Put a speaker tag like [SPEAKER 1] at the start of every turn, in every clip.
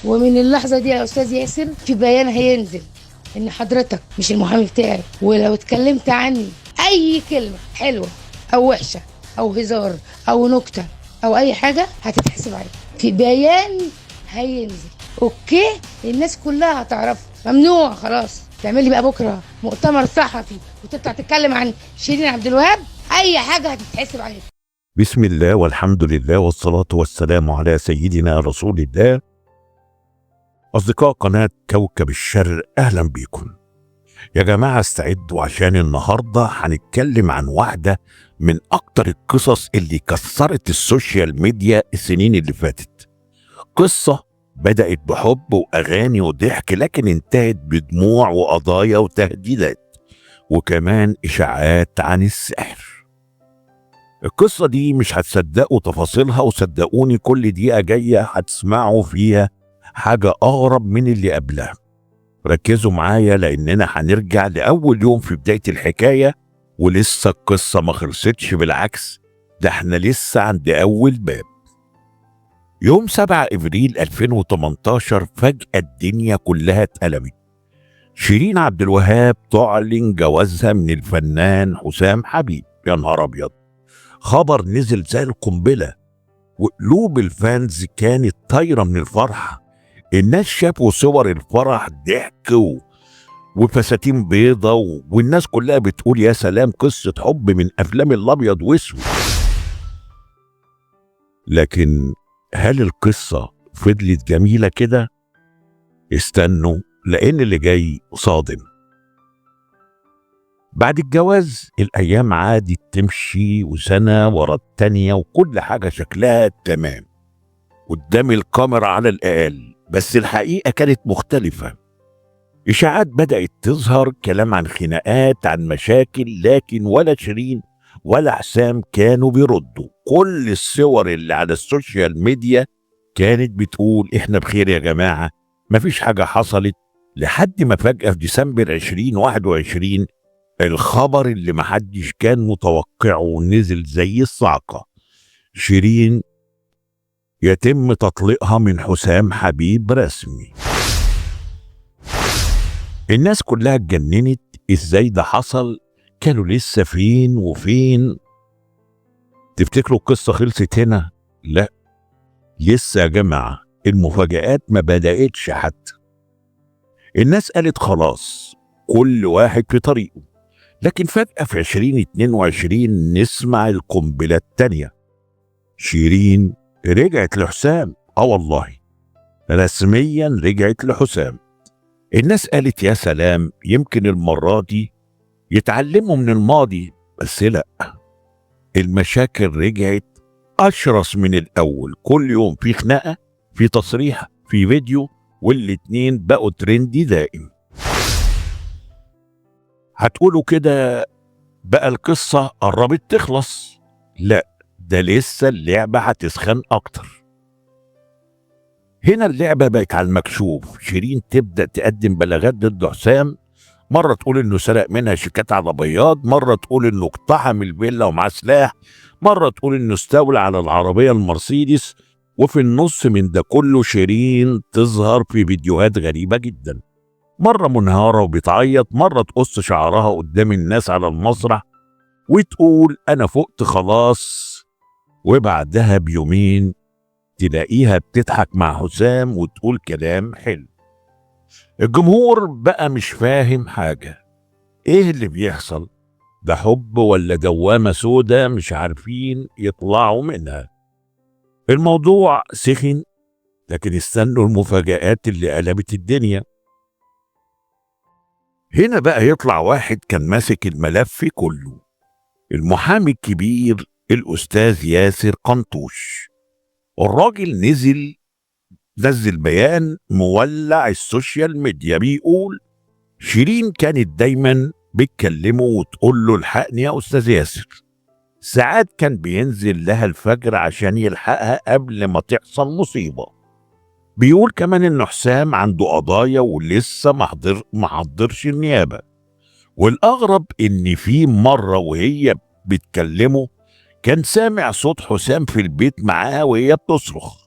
[SPEAKER 1] ومن اللحظه دي يا استاذ ياسر في بيان هينزل ان حضرتك مش المحامي بتاعي، ولو اتكلمت عني اي كلمه حلوه او وحشه او هزار او نكته او اي حاجه هتتحسب عليك. في بيان هينزل، اوكي؟ الناس كلها هتعرفه. ممنوع خلاص تعمل لي بقى بكره مؤتمر صحفي وتطلع تتكلم عن شيرين عبد الوهاب، اي حاجه هتتحسب عليك.
[SPEAKER 2] بسم الله والحمد لله والصلاة والسلام على سيدنا رسول الله. أصدقاء قناة كوكب الشر، أهلا بيكم يا جماعة. استعدوا عشان النهاردة هنتكلم عن واحدة من أكتر القصص اللي كسرت السوشيال ميديا السنين اللي فاتت. قصة بدأت بحب وأغاني وضحك، لكن انتهت بدموع وقضايا وتهديدات وكمان إشاعات عن السحر. القصة دي مش هتصدقوا تفاصيلها، وصدقوني كل دقيقة جاية هتسمعوا فيها حاجة أغرب من اللي قبلها. ركزوا معايا لأننا هنرجع لأول يوم في بداية الحكاية، ولسه القصة ما خلصتش، بالعكس ده احنا لسه عند أول باب. يوم 7 إبريل 2018 فجأة الدنيا كلها اتقلبت. شيرين عبد الوهاب تعلن جوازها من الفنان حسام حبيب. يا نهار أبيض، خبر نزل زي القنبلة، وقلوب الفانز كانت طايرة من الفرحة. الناس شافوا صور الفرح، ضحك وفساتين بيضة والناس كلها بتقول يا سلام، قصة حب من أفلام الأبيض واسود. لكن هل القصة فضلت جميلة كده؟ استنوا لأن اللي جاي صادم. بعد الجواز الأيام عادت تمشي، وسنة ورا التانية وكل حاجة شكلها تمام قدام الكاميرا على الأقل، بس الحقيقة كانت مختلفة. إشاعات بدأت تظهر، كلام عن خناقات، عن مشاكل، لكن ولا شيرين ولا حسام كانوا بيردوا. كل الصور اللي على السوشيال ميديا كانت بتقول إحنا بخير يا جماعة، مفيش حاجة حصلت. لحد ما فجأة في ديسمبر 2021 الخبر اللي محدش كان متوقعه نزل زي الصاعقة. شيرين يتم تطليقها من حسام حبيب رسمي. الناس كلها اتجننت، ازاي ده حصل؟ كانوا لسه فين وفين؟ تفتكروا القصة خلصت هنا؟ لا، لسه يا جماعة، المفاجآت ما بدأتش حتى. الناس قالت خلاص كل واحد في طريقه، لكن فجأة في 2022 نسمع القنبلة التانية. شيرين رجعت لحسام، والله رسميا رجعت لحسام. الناس قالت يا سلام، يمكن المرة دي يتعلموا من الماضي، بس لا، المشاكل رجعت أشرس من الأول. كل يوم في خناقة، في تصريح، في فيديو، والاتنين بقوا ترندي دائم. هتقولوا كده بقى القصة قربت تخلص؟ لا، ده لسه اللعبة هتسخن أكتر. هنا اللعبة بقت على المكشوف. شيرين تبدأ تقدم بلاغات ضد حسام، مرة تقول إنه سرق منها شيكات على بياض، مرة تقول إنه اقتحم الفيلا ومعاه سلاح، مرة تقول إنه استولى على العربية المرسيدس. وفي النص من ده كله شيرين تظهر في فيديوهات غريبة جدا، مرة منهارة وبتعيط، مرة تقص شعرها قدام الناس على المسرح وتقول أنا فقت خلاص، وبعدها بيومين تلاقيها بتضحك مع حسام وتقول كلام حلو. الجمهور بقى مش فاهم حاجة، ايه اللي بيحصل؟ ده حب ولا دوامة سودة مش عارفين يطلعوا منها؟ الموضوع سخن، لكن استنوا المفاجآت اللي قلبت الدنيا. هنا بقى يطلع واحد كان ماسك الملف كله، المحامي الكبير الأستاذ ياسر قنطوش. الراجل نزل بيان مولع السوشيال ميديا، بيقول شيرين كانت دايما بتكلمه وتقول له الحقني يا أستاذ ياسر. ساعات كان بينزل لها الفجر عشان يلحقها قبل ما تحصل مصيبة. بيقول كمان إن حسام عنده قضايا ولسه ما حضرش النيابة. والأغرب إن في مرة وهي بتكلمه كان سامع صوت حسام في البيت معاها وهي بتصرخ،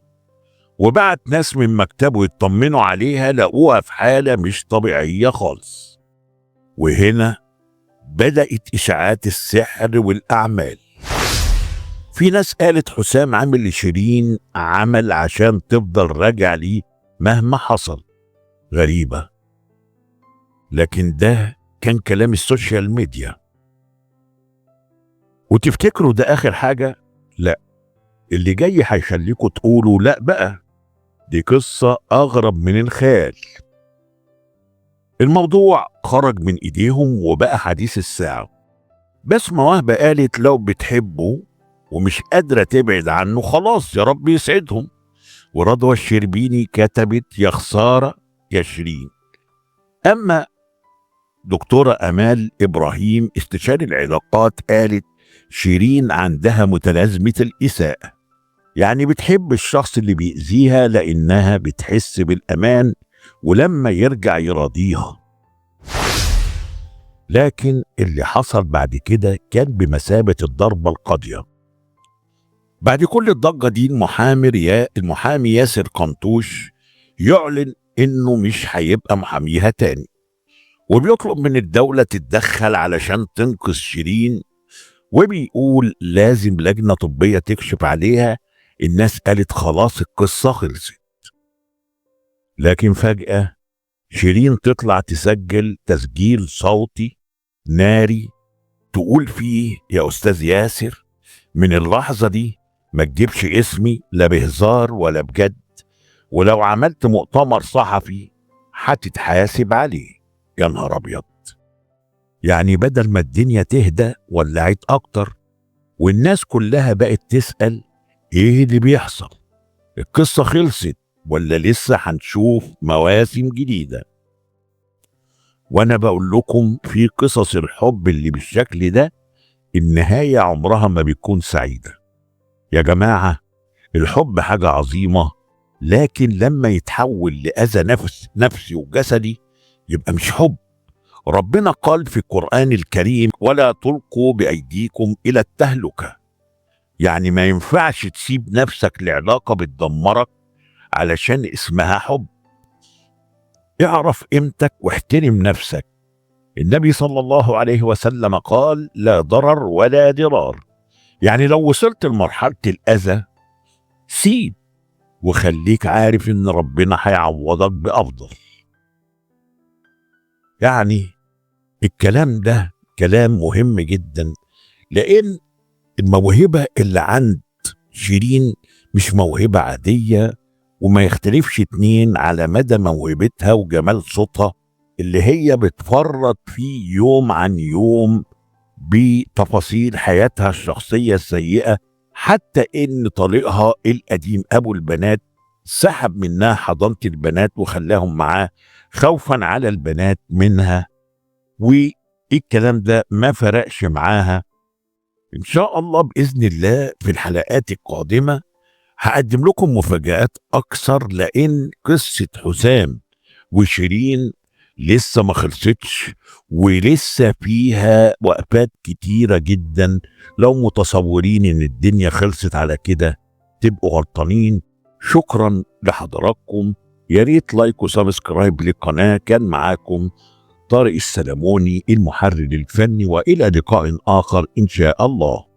[SPEAKER 2] وبعت ناس من مكتبه يطمنوا عليها، لقوها في حالة مش طبيعية خالص. وهنا بدأت إشاعات السحر والأعمال. في ناس قالت حسام عامل لشيرين عمل عشان تفضل راجع ليه مهما حصل. غريبة، لكن ده كان كلام السوشيال ميديا. وتفتكروا ده آخر حاجة؟ لا، اللي جاي هيخليكوا تقولوا لا بقى، دي قصة أغرب من الخيال. الموضوع خرج من إيديهم وبقى حديث الساعة. بسمة وهبة قالت لو بتحبه ومش قادرة تبعد عنه خلاص يا رب يسعدهم. ورضوى الشربيني كتبت يا خسارة يا شيرين. أما دكتورة أمال إبراهيم استشاري العلاقات قالت شيرين عندها متلازمة الإساءة، يعني بتحب الشخص اللي بيأذيها لأنها بتحس بالأمان ولما يرجع يراضيها. لكن اللي حصل بعد كده كان بمثابة الضربة القاضية. بعد كل الضجة دي المحامي ياسر قنطوش يعلن إنه مش هيبقى محاميها تاني، وبيطلب من الدولة تتدخل علشان تنقذ شيرين، وبيقول لازم لجنة طبية تكشف عليها. الناس قالت خلاص القصة خلصت. لكن فجأة شيرين تطلع تسجل تسجيل صوتي ناري تقول فيه يا أستاذ ياسر من اللحظة دي ما تجيبش اسمي لا بهزار ولا بجد، ولو عملت مؤتمر صحفي هتتحاسب عليه. يا نهار أبيض، يعني بدل ما الدنيا تهدى ولعت أكتر، والناس كلها بقت تسأل إيه اللي بيحصل؟ القصة خلصت ولا لسه هنشوف مواسم جديدة؟ وأنا بقول لكم في قصص الحب اللي بالشكل ده النهاية عمرها ما بتكون سعيدة. يا جماعة، الحب حاجة عظيمة، لكن لما يتحول لأذى نفسي وجسدي يبقى مش حب. ربنا قال في القرآن الكريم ولا تلقوا بأيديكم إلى التهلكة، يعني ما ينفعش تسيب نفسك لعلاقة بتدمرك علشان اسمها حب. اعرف قيمتك واحترم نفسك. النبي صلى الله عليه وسلم قال لا ضرر ولا ضرار، يعني لو وصلت لمرحلة الأذى سيب، وخليك عارف ان ربنا هيعوضك بأفضل. يعني الكلام ده كلام مهم جدا، لأن الموهبة اللي عند شيرين مش موهبة عادية، وما يختلفش اتنين على مدى موهبتها وجمال صوتها اللي هي بتفرط فيه يوم عن يوم بتفاصيل حياتها الشخصية السيئة، حتى ان طليقها القديم ابو البنات سحب منها حضانة البنات وخلاهم معاه خوفا على البنات منها، والكلام ده ما فرقش معاها. ان شاء الله بإذن الله في الحلقات القادمة هقدم لكم مفاجآت أكثر، لأن قصة حسام وشيرين لسه ما خلصتش، ولسه فيها وقفات كتيرة جدا. لو متصورين إن الدنيا خلصت على كده تبقوا غلطانين. شكرا لحضراتكم، يا ريت لايك وسبسكرايب للقناة. كان معاكم طارق السلموني المحرر الفني، وإلى لقاء آخر إن شاء الله.